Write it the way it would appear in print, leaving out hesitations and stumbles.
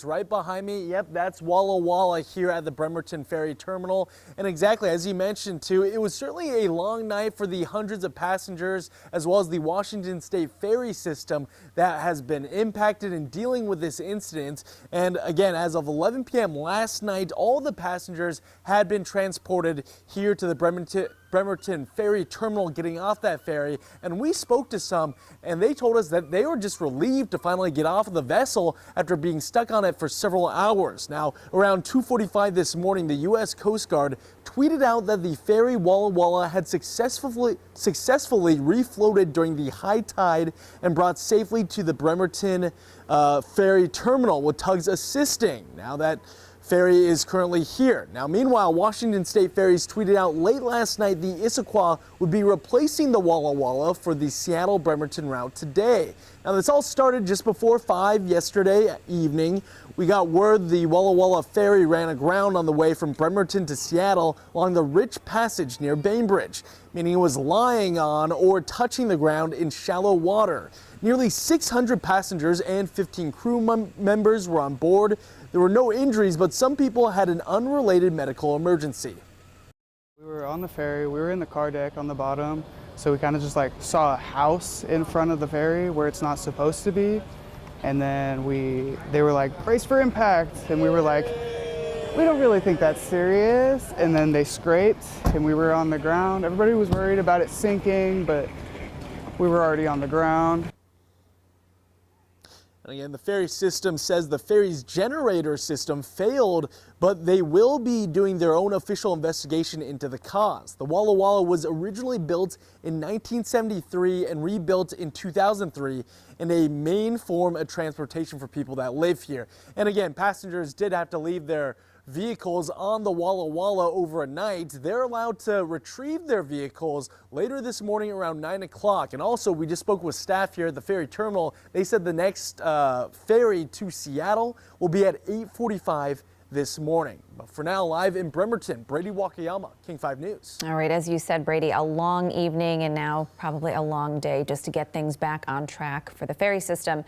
Right behind me, yep, that's Walla Walla here at the Bremerton Ferry Terminal. And exactly as you mentioned too, it was certainly a long night for the hundreds of passengers as well as the Washington State Ferry system that has been impacted in dealing with this incident. And again, as of 11 p.m. last night, all the passengers had been transported here to the Bremerton Ferry Terminal, getting off that ferry. And we spoke to some and they told us that they were just relieved to finally get off of the vessel after being stuck on it for several hours. Now, around 2:45 this morning, the U.S. Coast Guard tweeted out that the ferry Walla Walla had successfully refloated during the high tide and brought safely to the Bremerton Ferry Terminal with tugs assisting. Now that ferry is currently here. Now, meanwhile, Washington State Ferries tweeted out late last night the Issaquah would be replacing the Walla Walla for the Seattle-Bremerton route today. Now, this all started just before 5 yesterday evening. We got word the Walla Walla ferry ran aground on the way from Bremerton to Seattle along the Rich Passage near Bainbridge, meaning it was lying on or touching the ground in shallow water. Nearly 600 passengers and 15 crew members were on board. There were no injuries, but some people had an unrelated medical emergency. We were on the ferry, we were in the car deck on the bottom, so we kind of just like saw a house in front of the ferry where it's not supposed to be. And then they were like, brace for impact. And we were like, we don't really think that's serious. And then they scraped and we were on the ground. Everybody was worried about it sinking, but we were already on the ground. And again, the ferry system says the ferry's generator system failed, but they will be doing their own official investigation into the cause. The Walla Walla was originally built in 1973 and rebuilt in 2003 in a main form of transportation for people that live here. And again, passengers did have to leave their vehicles on the Walla Walla overnight. They're allowed to retrieve their vehicles later this morning around 9 o'clock. And also, we just spoke with staff here at the ferry terminal. They said the next ferry to Seattle will be at 8:45 this morning. But for now, live in Bremerton, Brady Wakayama, King 5 News. All right, as you said, Brady, a long evening and now probably a long day just to get things back on track for the ferry system.